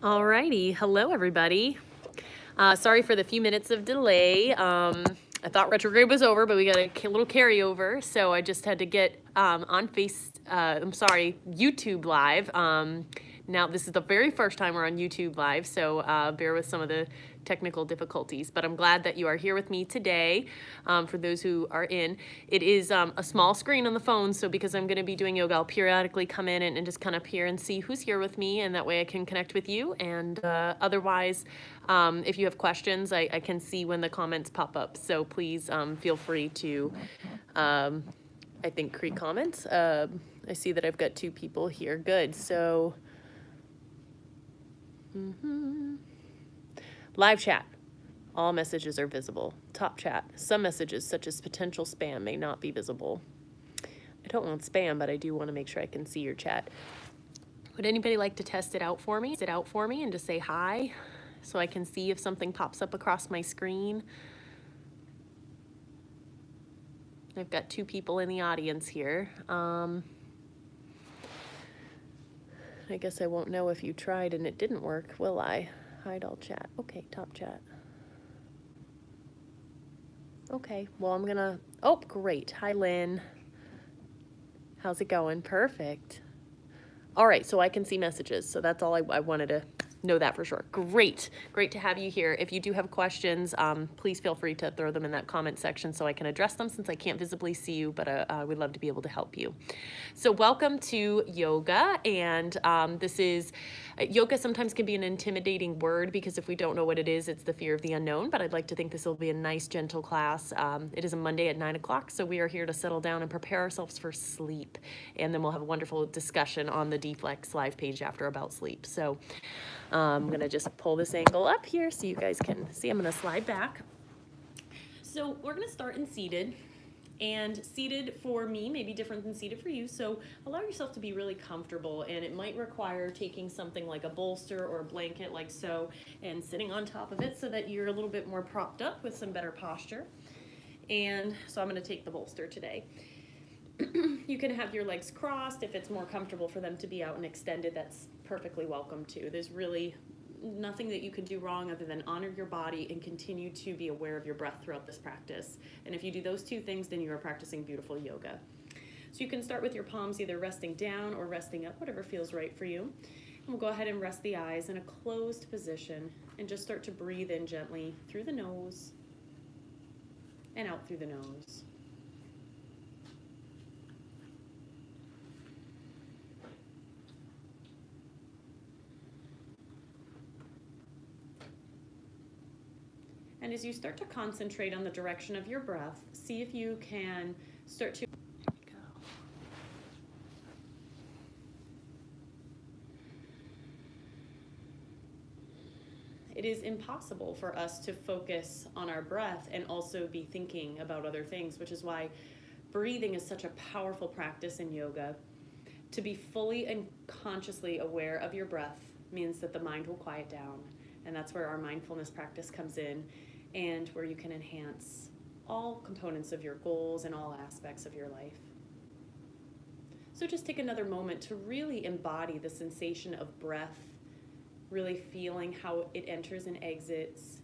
Alrighty, hello everybody. Sorry for the few minutes of delay. I thought retrograde was over, but we got a little carryover, so I just had to get on YouTube Live. Now this is the very first time we're on YouTube Live, so bear with some of the technical difficulties, but I'm glad that you are here with me today. For those who are in, it is a small screen on the phone, so because I'm going to be doing yoga, I'll periodically come in and just kind of peer and see who's here with me, and that way I can connect with you. And otherwise, if you have questions, I can see when the comments pop up, so please feel free to, I think, create comments. I see that I've got 2 people here. Good. So live chat, all messages are visible. Top chat, some messages such as potential spam may not be visible. I don't want spam, but I do want to make sure I can see your chat. Would anybody like to test it out for me? And just say hi so I can see if something pops up across my screen. I've got 2 people in the audience here. I guess I won't know if you tried and it didn't work, will I? Hide all chat. Okay, top chat. Okay, well, I'm gonna, oh, great. Hi, Lynn. How's it going? Perfect. All right, so I can see messages, so that's all I wanted to know that for sure. Great to have you here. If you do have questions, please feel free to throw them in that comment section so I can address them, since I can't visibly see you, but I would love to be able to help you. So welcome to yoga, and this is, yoga sometimes can be an intimidating word because if we don't know what it is, it's the fear of the unknown, but I'd like to think this will be a nice, gentle class. It is a Monday at 9 o'clock, so we are here to settle down and prepare ourselves for sleep, and then we'll have a wonderful discussion on the D-Flex live page after about sleep. So I'm going to just pull this angle up here so you guys can see. I'm going to slide back. So we're going to start in seated. And seated for me may be different than seated for you, so allow yourself to be really comfortable, and it might require taking something like a bolster or a blanket like so and sitting on top of it so that you're a little bit more propped up with some better posture. And so I'm going to take the bolster today. You can have your legs crossed. If it's more comfortable for them to be out and extended, that's perfectly welcome too. There's really nothing that you can do wrong other than honor your body and continue to be aware of your breath throughout this practice. And if you do those 2 things, then you are practicing beautiful yoga. So you can start with your palms either resting down or resting up, whatever feels right for you. And we'll go ahead and rest the eyes in a closed position and just start to breathe in gently through the nose and out through the nose. And as you start to concentrate on the direction of your breath, see if you can start to It is impossible for us to focus on our breath and also be thinking about other things, which is why breathing is such a powerful practice in yoga. To be fully and consciously aware of your breath means that the mind will quiet down, and that's where our mindfulness practice comes in, and where you can enhance all components of your goals and all aspects of your life. So just take another moment to really embody the sensation of breath, really feeling how it enters and exits,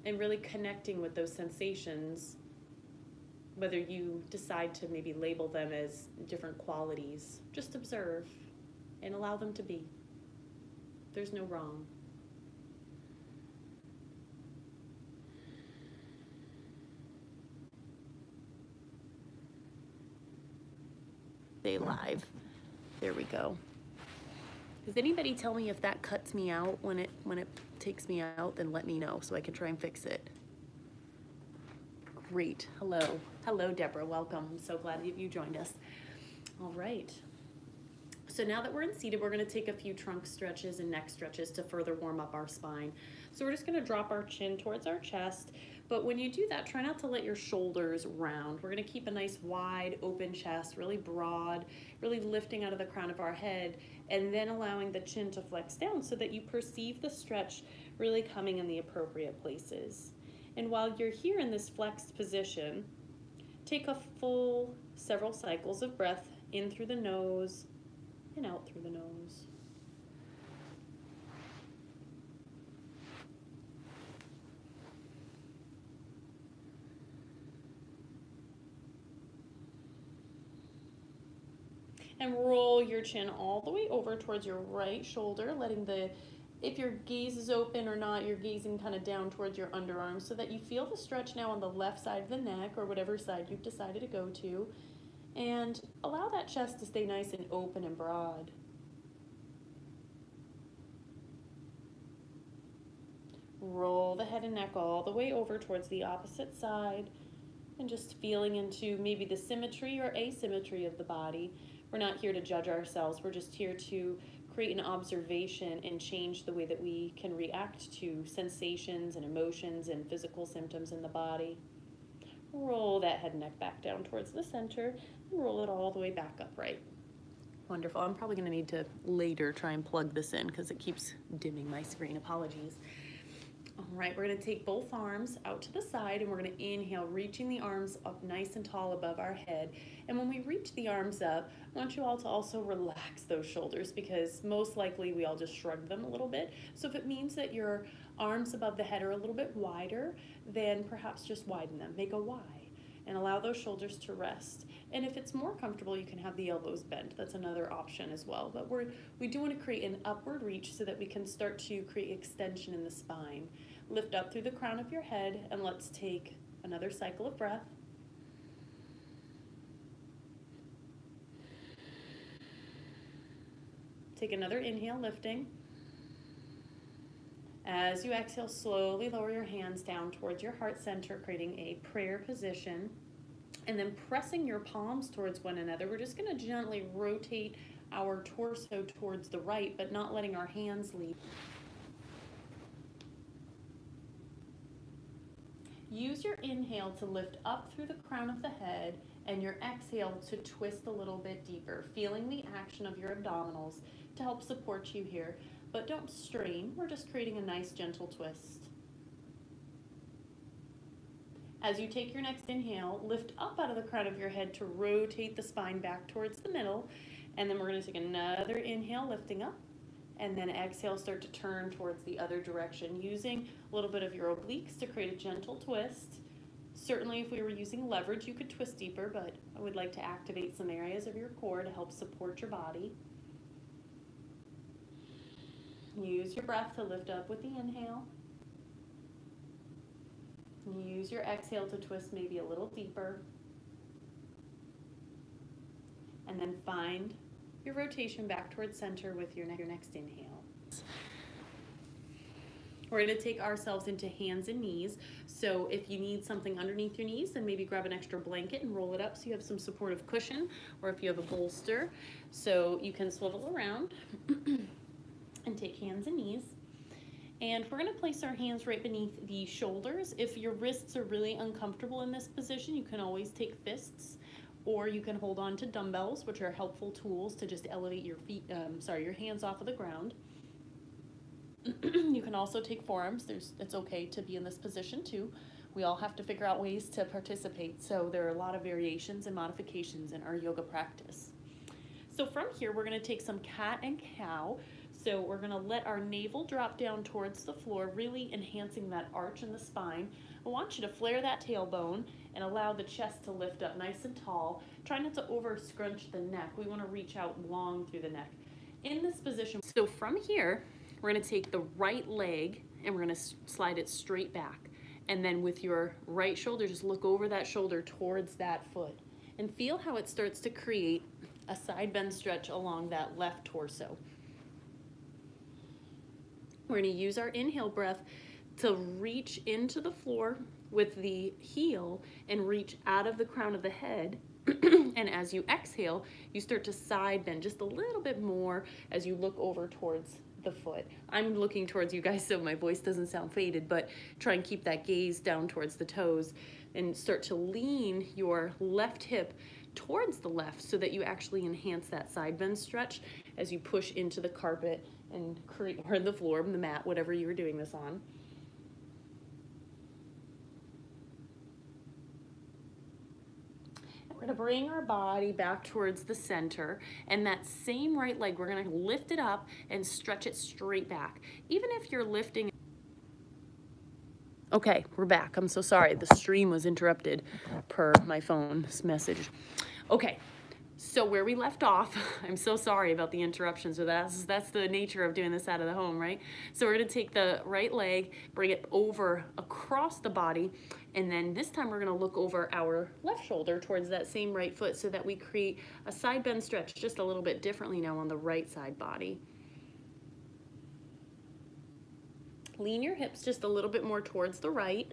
and really connecting with those sensations, whether you decide to maybe label them as different qualities. Just observe and allow them to be. There's no wrong. Stay live. There we go. Does anybody tell me if that cuts me out when it takes me out? Then let me know so I can try and fix it. Great. Hello, Deborah. Welcome. I'm so glad that you joined us. All right. So now that we're in seated, we're going to take a few trunk stretches and neck stretches to further warm up our spine. So we're just going to drop our chin towards our chest. But when you do that, try not to let your shoulders round. We're going to keep a nice wide open chest, really broad, really lifting out of the crown of our head, and then allowing the chin to flex down so that you perceive the stretch really coming in the appropriate places. And while you're here in this flexed position, take a full several cycles of breath in through the nose and out through the nose. And roll your chin all the way over towards your right shoulder, letting if your gaze is open or not, you're gazing kind of down towards your underarms so that you feel the stretch now on the left side of the neck or whatever side you've decided to go to. And allow that chest to stay nice and open and broad. Roll the head and neck all the way over towards the opposite side and just feeling into maybe the symmetry or asymmetry of the body. We're not here to judge ourselves. We're just here to create an observation and change the way that we can react to sensations and emotions and physical symptoms in the body. Roll that head and neck back down towards the center and roll it all the way back upright. Wonderful. I'm probably going to need to later try and plug this in because it keeps dimming my screen. Apologies. All right, we're going to take both arms out to the side and we're going to inhale, reaching the arms up nice and tall above our head. And when we reach the arms up, I want you all to also relax those shoulders because most likely we all just shrug them a little bit. So if it means that your arms above the head are a little bit wider, then perhaps just widen them, make a Y, and allow those shoulders to rest. And if it's more comfortable, you can have the elbows bent. That's another option as well. But we do want to create an upward reach so that we can start to create extension in the spine. Lift up through the crown of your head and let's take another cycle of breath. Take another inhale, lifting. As you exhale, slowly lower your hands down towards your heart center, creating a prayer position. And then pressing your palms towards one another, we're just going to gently rotate our torso towards the right, but not letting our hands lead. Use your inhale to lift up through the crown of the head and your exhale to twist a little bit deeper, feeling the action of your abdominals to help support you here. But don't strain, we're just creating a nice gentle twist. As you take your next inhale, lift up out of the crown of your head to rotate the spine back towards the middle. And then we're going to take another inhale, lifting up. And then exhale, start to turn towards the other direction, using a little bit of your obliques to create a gentle twist. Certainly, if we were using leverage, you could twist deeper, but I would like to activate some areas of your core to help support your body. Use your breath to lift up with the inhale. Use your exhale to twist maybe a little deeper. And then find your rotation back towards center with your next inhale. We're going to take ourselves into hands and knees. So if you need something underneath your knees, then maybe grab an extra blanket and roll it up so you have some supportive cushion, or if you have a bolster, so you can swivel around and take hands and knees. And we're going to place our hands right beneath the shoulders. If your wrists are really uncomfortable in this position, you can always take fists, or you can hold on to dumbbells, which are helpful tools to just elevate your your hands off of the ground. You can also take forearms. It's okay to be in this position too. We all have to figure out ways to participate. So there are a lot of variations and modifications in our yoga practice. So from here, we're going to take some cat and cow. So we're going to let our navel drop down towards the floor, really enhancing that arch in the spine. I want you to flare that tailbone and allow the chest to lift up nice and tall. Try not to over scrunch the neck. We want to reach out long through the neck. In this position, so from here, we're going to take the right leg and we're going to slide it straight back. And then with your right shoulder, just look over that shoulder towards that foot and feel how it starts to create a side bend stretch along that left torso. We're going to use our inhale breath to reach into the floor with the heel and reach out of the crown of the head. And as you exhale, you start to side bend just a little bit more as you look over towards the foot. I'm looking towards you guys so my voice doesn't sound faded, but try and keep that gaze down towards the toes and start to lean your left hip towards the left so that you actually enhance that side bend stretch as you push into the carpet and or the floor, the mat, whatever you were doing this on. We're going to bring our body back towards the center, and that same right leg, we're going to lift it up and stretch it straight back. Even if you're lifting. Okay, we're back. I'm so sorry. The stream was interrupted per my phone's message. Okay, So where we left off, I'm so sorry about the interruptions, but that's the nature of doing this out of the home, right? So we're gonna take the right leg, bring it over across the body, and then this time we're gonna look over our left shoulder towards that same right foot so that we create a side bend stretch just a little bit differently now on the right side body. Lean your hips just a little bit more towards the right.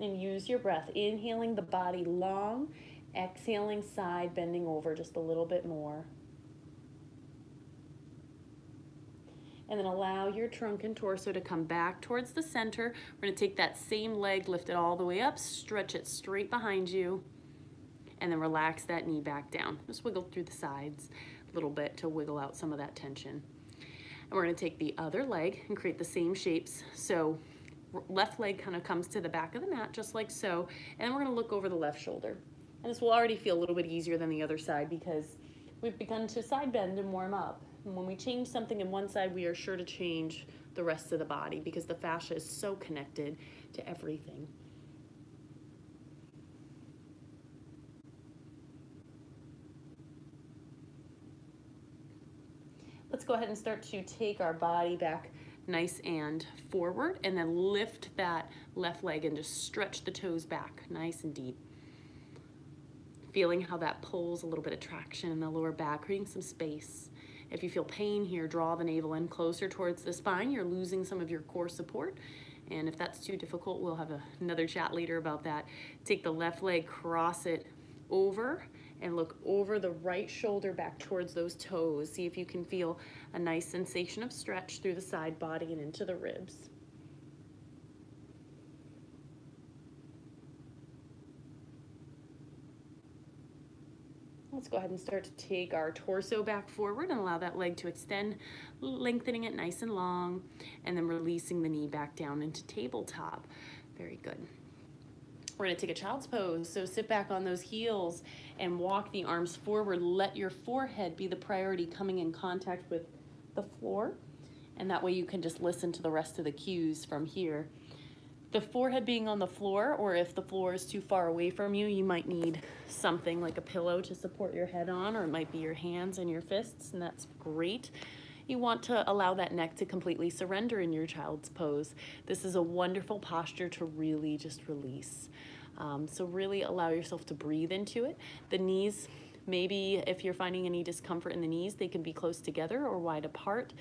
And use your breath, inhaling the body long, exhaling side, bending over just a little bit more. And then allow your trunk and torso to come back towards the center. We're gonna take that same leg, lift it all the way up, stretch it straight behind you, and then relax that knee back down. Just wiggle through the sides a little bit to wiggle out some of that tension. And we're gonna take the other leg and create the same shapes. So left leg kind of comes to the back of the mat, just like so, and we're gonna look over the left shoulder. And this will already feel a little bit easier than the other side because we've begun to side bend and warm up. And when we change something in one side, we are sure to change the rest of the body because the fascia is so connected to everything. Let's go ahead and start to take our body back nice and forward, and then lift that left leg and just stretch the toes back nice and deep. Feeling how that pulls a little bit of traction in the lower back, creating some space. If you feel pain here, draw the navel in closer towards the spine. You're losing some of your core support. And if that's too difficult, we'll have another chat later about that. Take the left leg, cross it over, and look over the right shoulder back towards those toes. See if you can feel a nice sensation of stretch through the side body and into the ribs. Let's go ahead and start to take our torso back forward and allow that leg to extend, lengthening it nice and long, and then releasing the knee back down into tabletop. Very good. We're gonna take a child's pose. So sit back on those heels and walk the arms forward. Let your forehead be the priority, coming in contact with the floor. And that way you can just listen to the rest of the cues from here. The forehead being on the floor, or if the floor is too far away from you, you might need something like a pillow to support your head on, or it might be your hands and your fists, and that's great. You want to allow that neck to completely surrender in your child's pose. This is a wonderful posture to really just release. So really allow yourself to breathe into it. The knees, maybe if you're finding any discomfort in the knees, they can be close together or wide apart.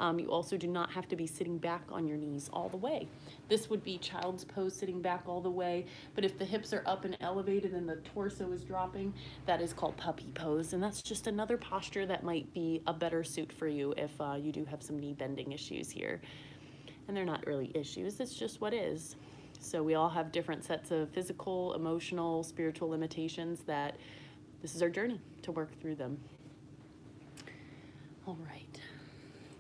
You also do not have to be sitting back on your knees all the way. This would be child's pose, sitting back all the way, but if the hips are up and elevated and the torso is dropping, that is called puppy pose, and that's just another posture that might be a better suit for you if you do have some knee bending issues here. And they're not really issues, it's just what is. So we all have different sets of physical, emotional, spiritual limitations that this is our journey to work through them. All right.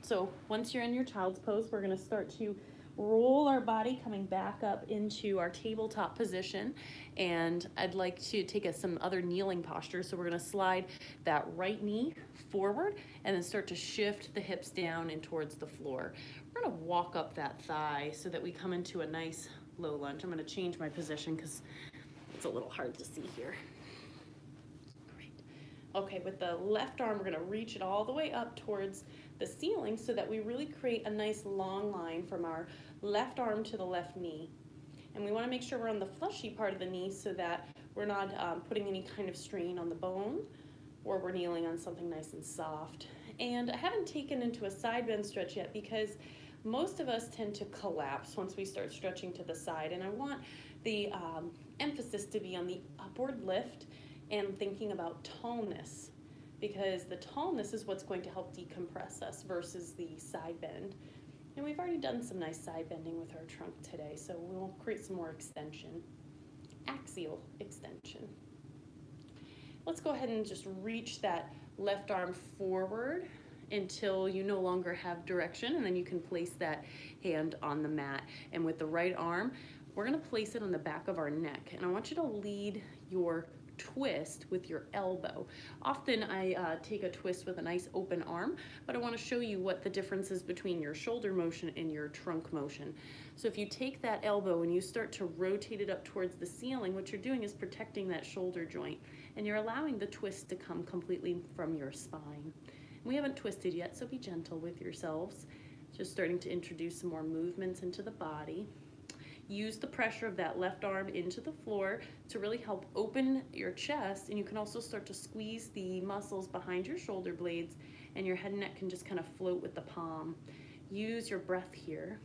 So once you're in your child's pose, we're gonna start to roll our body coming back up into our tabletop position. And I'd like to take some other kneeling postures. So we're gonna slide that right knee forward and then start to shift the hips down and towards the floor. We're gonna walk up that thigh so that we come into a nice low lunge. I'm gonna change my position because it's a little hard to see here. Great. Okay, with the left arm, we're gonna reach it all the way up towards the ceiling so that we really create a nice long line from our left arm to the left knee. And we wanna make sure we're on the fleshy part of the knee so that we're not putting any kind of strain on the bone, or we're kneeling on something nice and soft. And I haven't taken into a side bend stretch yet because most of us tend to collapse once we start stretching to the side, and I want the emphasis to be on the upward lift and thinking about tallness, because the tallness is what's going to help decompress us versus the side bend. And we've already done some nice side bending with our trunk today, so we'll create some more extension, axial extension. Let's go ahead and just reach that left arm forward until you no longer have direction, and then you can place that hand on the mat. And with the right arm, we're gonna place it on the back of our neck, and I want you to lead your twist with your elbow. Often I take a twist with a nice open arm, but I want to show you what the difference is between your shoulder motion and your trunk motion. So if you take that elbow and you start to rotate it up towards the ceiling, what you're doing is protecting that shoulder joint, and you're allowing the twist to come completely from your spine. We haven't twisted yet, so be gentle with yourselves. Just starting to introduce some more movements into the body. Use the pressure of that left arm into the floor to really help open your chest, and you can also start to squeeze the muscles behind your shoulder blades, and your head and neck can just kind of float with the palm. Use your breath here.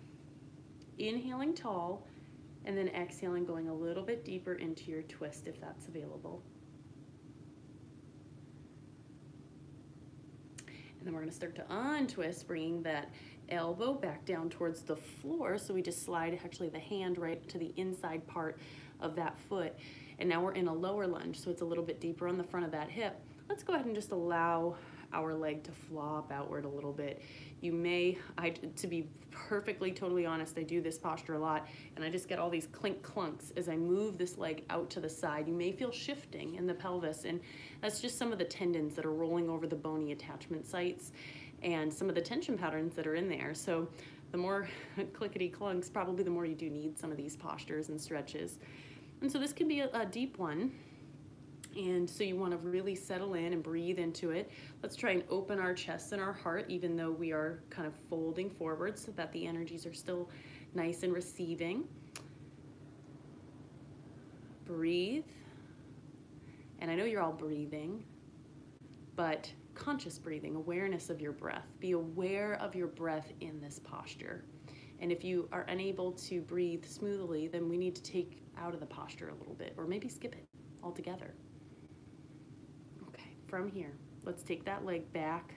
Inhaling tall, and then exhaling, going a little bit deeper into your twist if that's available. And then we're going to start to untwist, bringing that elbow back down towards the floor. So we just slide actually the hand right to the inside part of that foot. And now we're in a lower lunge, so it's a little bit deeper on the front of that hip. Let's go ahead and just allow our leg to flop outward a little bit. You may, to be perfectly, totally honest, I do this posture a lot, and I just get all these clink clunks as I move this leg out to the side. You may feel shifting in the pelvis, and that's just some of the tendons that are rolling over the bony attachment sites and some of the tension patterns that are in there. So the more clickety clunks, probably the more you do need some of these postures and stretches. And so this can be a deep one. And so you want to really settle in and breathe into it. Let's try and open our chest and our heart, even though we are kind of folding forward, so that the energies are still nice and receiving. Breathe. And I know you're all breathing, but conscious breathing, awareness of your breath. Be aware of your breath in this posture. And if you are unable to breathe smoothly, then we need to take out of the posture a little bit, or maybe skip it altogether. From here, let's take that leg back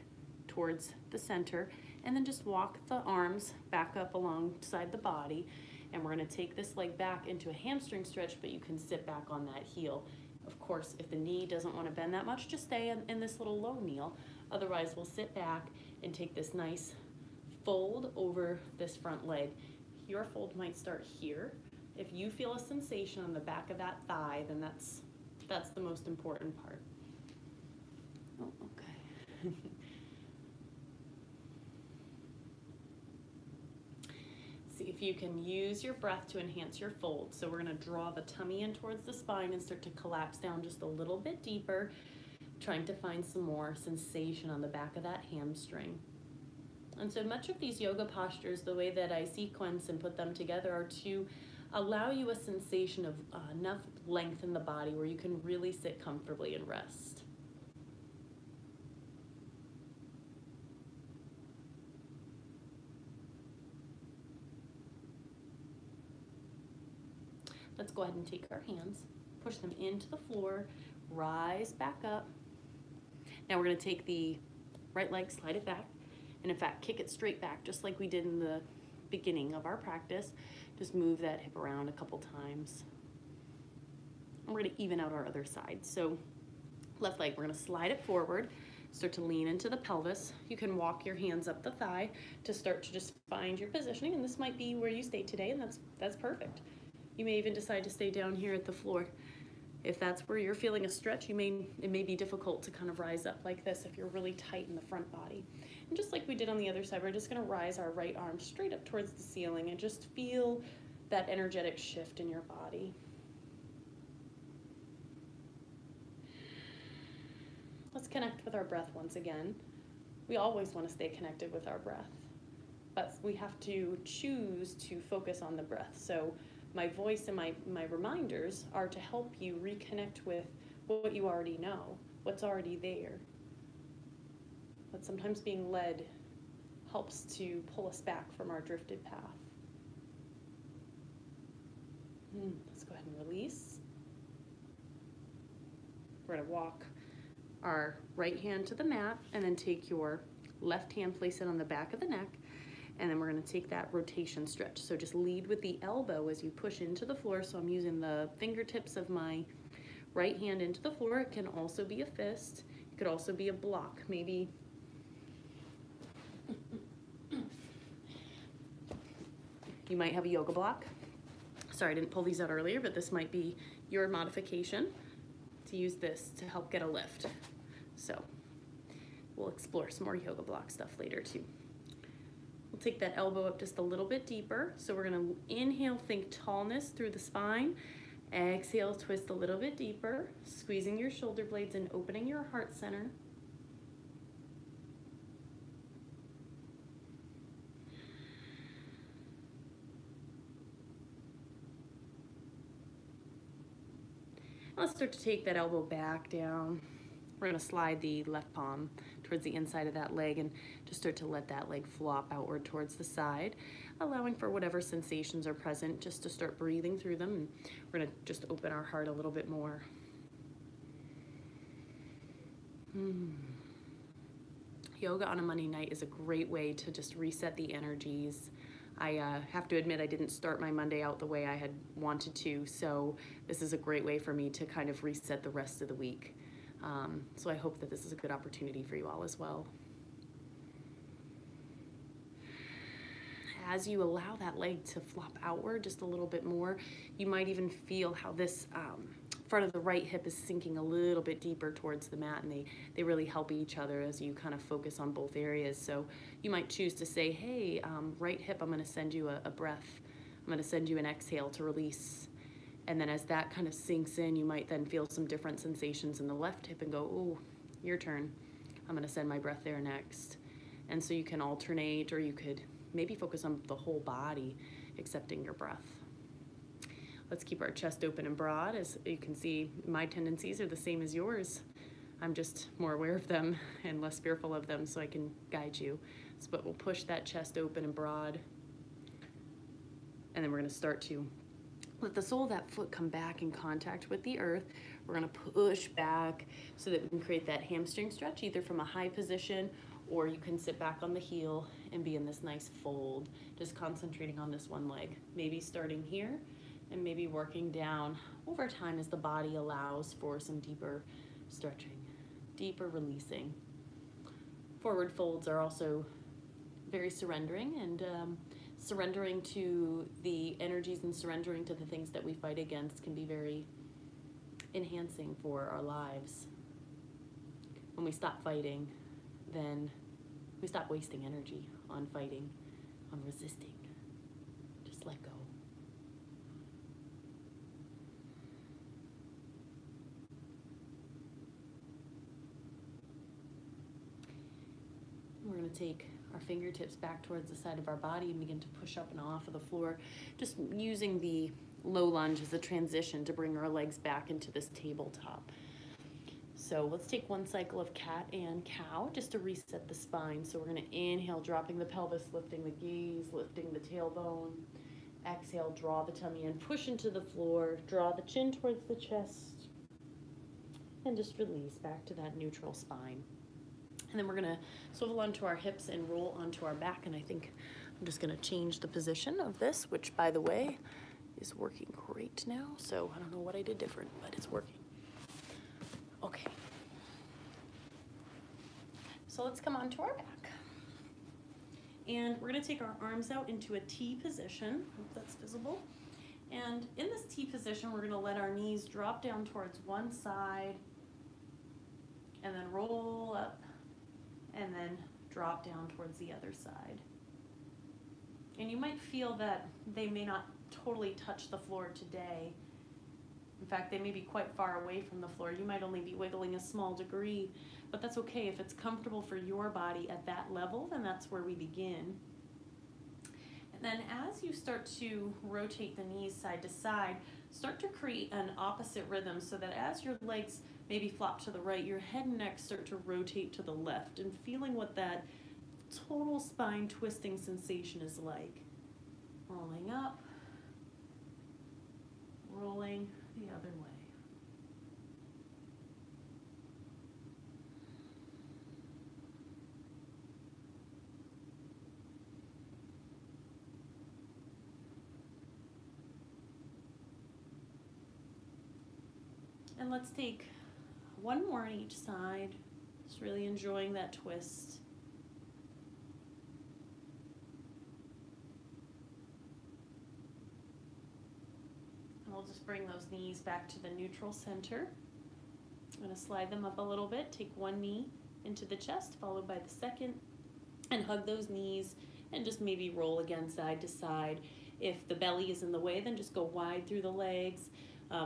towards the center, and then just walk the arms back up alongside the body, and we're going to take this leg back into a hamstring stretch, but you can sit back on that heel. Of course, if the knee doesn't want to bend that much, just stay in this little low kneel. Otherwise, we'll sit back and take this nice fold over this front leg. Your fold might start here. If you feel a sensation on the back of that thigh, then that's the most important part. Oh, okay. See if you can use your breath to enhance your fold. So we're going to draw the tummy in towards the spine and start to collapse down just a little bit deeper, trying to find some more sensation on the back of that hamstring. And so much of these yoga postures, the way that I sequence and put them together, are to allow you a sensation of enough length in the body where you can really sit comfortably and rest. Let's go ahead and take our hands, push them into the floor, rise back up. Now we're going to take the right leg, slide it back, and in fact, kick it straight back, just like we did in the beginning of our practice. Just move that hip around a couple times. And we're going to even out our other side. So left leg, we're going to slide it forward, start to lean into the pelvis. You can walk your hands up the thigh to start to just find your positioning, and this might be where you stay today, and that's perfect. You may even decide to stay down here at the floor. If that's where you're feeling a stretch, it may be difficult to kind of rise up like this if you're really tight in the front body. And just like we did on the other side, we're just gonna rise our right arm straight up towards the ceiling and just feel that energetic shift in your body. Let's connect with our breath once again. We always want to stay connected with our breath, but we have to choose to focus on the breath. So my voice and my reminders are to help you reconnect with what you already know, what's already there. But sometimes being led helps to pull us back from our drifted path. Let's go ahead and release. We're going to walk our right hand to the mat, and then take your left hand, place it on the back of the neck, and then we're going to take that rotation stretch. So just lead with the elbow as you push into the floor. So I'm using the fingertips of my right hand into the floor. It can also be a fist. It could also be a block. Maybe you might have a yoga block. Sorry, I didn't pull these out earlier, but this might be your modification. to use this to help get a lift. So we'll explore some more yoga block stuff later too. We'll take that elbow up just a little bit deeper. So we're gonna inhale, think tallness through the spine. Exhale, twist a little bit deeper, squeezing your shoulder blades and opening your heart center. Let's start to take that elbow back down. We're gonna slide the left palm towards the inside of that leg and just start to let that leg flop outward towards the side, allowing for whatever sensations are present just to start breathing through them. And we're gonna just open our heart a little bit more. Yoga on a Monday night is a great way to just reset the energies. I have to admit I didn't start my Monday out the way I had wanted to, so this is a great way for me to kind of reset the rest of the week. So I hope that this is a good opportunity for you all as well. As you allow that leg to flop outward just a little bit more, you might even feel how this front of the right hip is sinking a little bit deeper towards the mat, and they really help each other as you kind of focus on both areas. So you might choose to say, hey, right hip, I'm gonna send you a breath. I'm gonna send you an exhale to release. And then as that kind of sinks in, you might then feel some different sensations in the left hip and go, oh, your turn. I'm gonna send my breath there next. And so you can alternate, or you could maybe focus on the whole body, accepting your breath. Let's keep our chest open and broad. As you can see, my tendencies are the same as yours. I'm just more aware of them and less fearful of them, so I can guide you. But we'll push that chest open and broad. And then we're gonna start to let the sole of that foot come back in contact with the earth. We're gonna push back so that we can create that hamstring stretch, either from a high position, or you can sit back on the heel and be in this nice fold, just concentrating on this one leg. Maybe starting here and maybe working down over time as the body allows for some deeper stretching, deeper releasing. Forward folds are also very surrendering, and surrendering to the energies and surrendering to the things that we fight against can be very enhancing for our lives. When we stop fighting, then we stop wasting energy on fighting, on resisting. Just let go. We're going to take our fingertips back towards the side of our body and begin to push up and off of the floor, just using the low lunge as a transition to bring our legs back into this tabletop. So let's take one cycle of cat and cow just to reset the spine. So we're going to inhale, dropping the pelvis, lifting the gaze, lifting the tailbone. Exhale, draw the tummy in, push into the floor, draw the chin towards the chest, and just release back to that neutral spine. And then we're gonna swivel onto our hips and roll onto our back. And I think I'm just gonna change the position of this, which, by the way, is working great now. So I don't know what I did different, but it's working. Okay. So let's come onto our back. And we're gonna take our arms out into a T position. Hope that's visible. And in this T position, we're gonna let our knees drop down towards one side and then roll up, and then drop down towards the other side. And you might feel that they may not totally touch the floor today. In fact, they may be quite far away from the floor. You might only be wiggling a small degree, but that's okay. If it's comfortable for your body at that level, then that's where we begin. And then as you start to rotate the knees side to side, start to create an opposite rhythm so that as your legs maybe flop to the right, your head and neck start to rotate to the left, and feeling what that total spine twisting sensation is like. Rolling up, rolling the other way. And let's take one more on each side, just really enjoying that twist. And we'll just bring those knees back to the neutral center. I'm going to slide them up a little bit, take one knee into the chest, followed by the second, and hug those knees and just maybe roll again side to side. If the belly is in the way, then just go wide through the legs.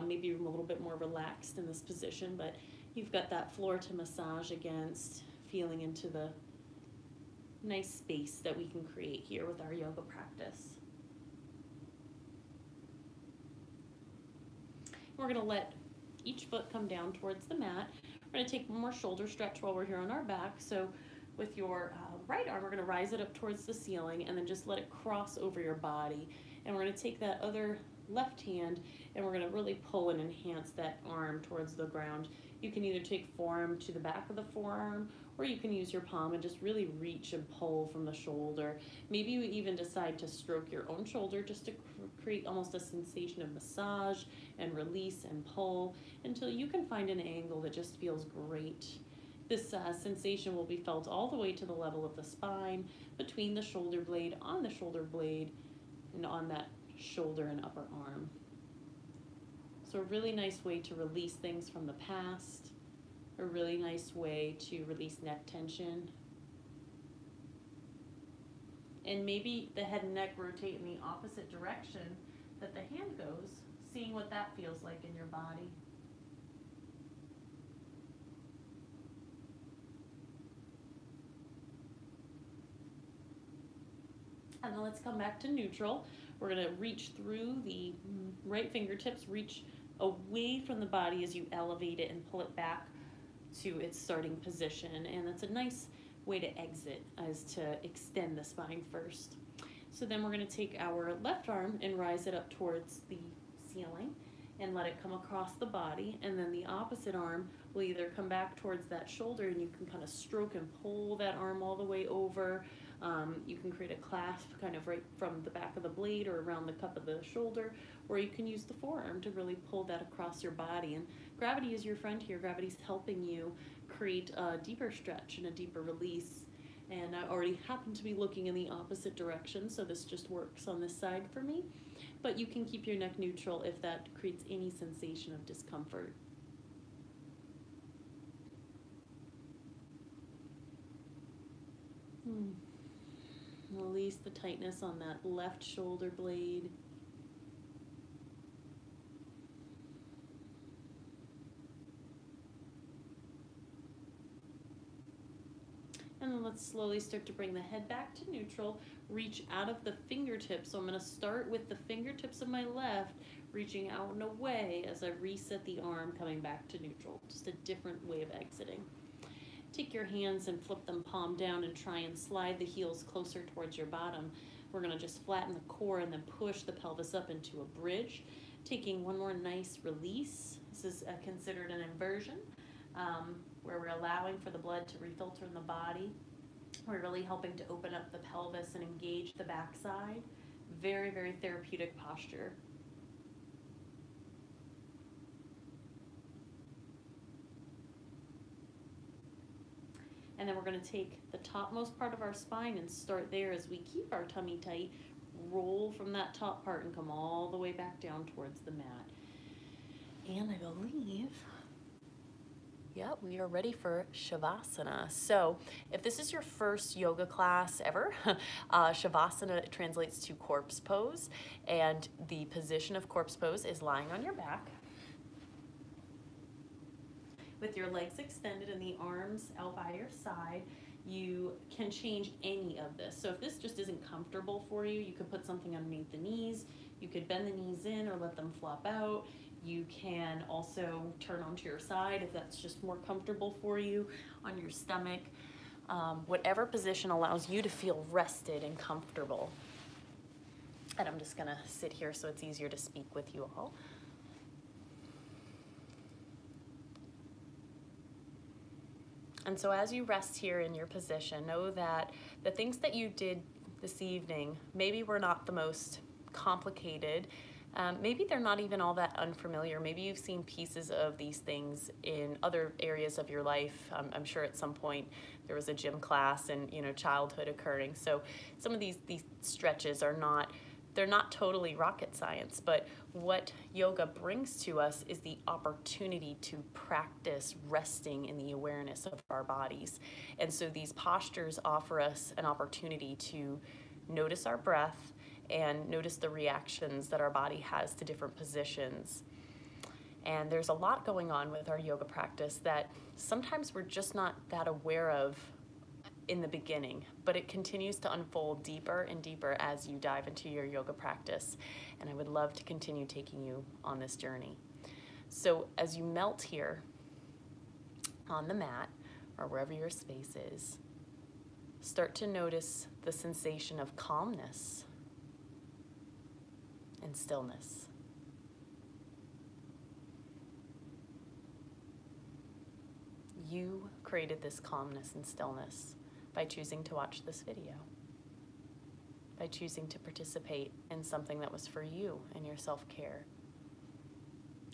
Maybe I'm a little bit more relaxed in this position, but you've got that floor to massage against, feeling into the nice space that we can create here with our yoga practice. We're going to let each foot come down towards the mat. We're going to take one more shoulder stretch while we're here on our back. So with your right arm, we're going to rise it up towards the ceiling and then just let it cross over your body. And we're going to take that other left hand and we're going to really pull and enhance that arm towards the ground. You can either take forearm to the back of the forearm, or you can use your palm and just really reach and pull from the shoulder. Maybe you even decide to stroke your own shoulder just to create almost a sensation of massage and release and pull until you can find an angle that just feels great. This sensation will be felt all the way to the level of the spine, between the shoulder blade, on the shoulder blade, and on that shoulder and upper arm. So a really nice way to release things from the past, a really nice way to release neck tension. And maybe the head and neck rotate in the opposite direction that the hand goes, seeing what that feels like in your body. And then let's come back to neutral. We're going to reach through the right fingertips, reach away from the body as you elevate it and pull it back to its starting position. And that's a nice way to exit, as to extend the spine first. So then we're going to take our left arm and rise it up towards the ceiling and let it come across the body. And then the opposite arm will either come back towards that shoulder and you can kind of stroke and pull that arm all the way over. You can create a clasp kind of right from the back of the blade or around the cup of the shoulder, or you can use the forearm to really pull that across your body. And gravity is your friend here. Gravity's helping you create a deeper stretch and a deeper release. And I already happen to be looking in the opposite direction, so this just works on this side for me. But you can keep your neck neutral if that creates any sensation of discomfort. Release the tightness on that left shoulder blade. And then let's slowly start to bring the head back to neutral. Reach out of the fingertips. So I'm going to start with the fingertips of my left, reaching out and away as I reset the arm, coming back to neutral. Just a different way of exiting. Take your hands and flip them palm down and try and slide the heels closer towards your bottom. We're going to just flatten the core and then push the pelvis up into a bridge. Taking one more nice release. This is considered an inversion, where we're allowing for the blood to refilter in the body. We're really helping to open up the pelvis and engage the backside. Very, very therapeutic posture. And then we're going to take the topmost part of our spine and start there as we keep our tummy tight. Roll from that top part and come all the way back down towards the mat. And I believe, yep, we are ready for Shavasana. So if this is your first yoga class ever, Shavasana translates to corpse pose. And the position of corpse pose is lying on your back, with your legs extended and the arms out by your side. You can change any of this. So if this just isn't comfortable for you, you could put something underneath the knees. You could bend the knees in or let them flop out. You can also turn onto your side if that's just more comfortable for you, on your stomach. Whatever position allows you to feel rested and comfortable. And I'm just gonna sit here so it's easier to speak with you all. And so as you rest here in your position, know that the things that you did this evening maybe were not the most complicated. Maybe they're not even all that unfamiliar. Maybe you've seen pieces of these things in other areas of your life. I'm sure at some point there was a gym class and childhood occurring. So some of these stretches are not they're not totally rocket science, but what yoga brings to us is the opportunity to practice resting in the awareness of our bodies. And so these postures offer us an opportunity to notice our breath and notice the reactions that our body has to different positions. And there's a lot going on with our yoga practice that sometimes we're just not that aware of in the beginning, but it continues to unfold deeper and deeper as you dive into your yoga practice. And I would love to continue taking you on this journey. So as you melt here on the mat or wherever your space is, start to notice the sensation of calmness and stillness. You created this calmness and stillness by choosing to watch this video, by choosing to participate in something that was for you and your self-care.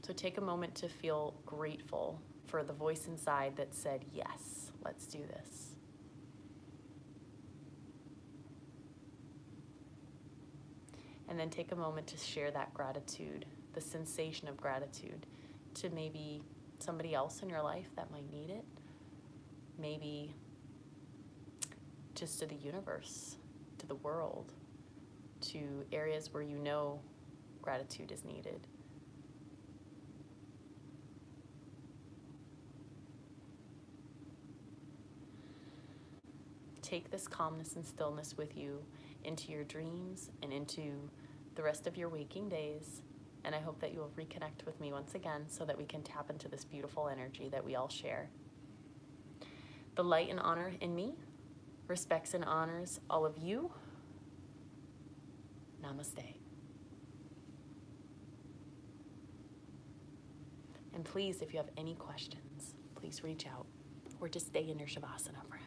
So take a moment to feel grateful for the voice inside that said, yes, let's do this. And then take a moment to share that gratitude, the sensation of gratitude, to maybe somebody else in your life that might need it, maybe just to the universe, to the world, to areas where you know gratitude is needed. Take this calmness and stillness with you into your dreams and into the rest of your waking days. And I hope that you will reconnect with me once again so that we can tap into this beautiful energy that we all share. The light and honor in me respects and honors all of you. Namaste. And please, if you have any questions, please reach out or just stay in your Shavasana for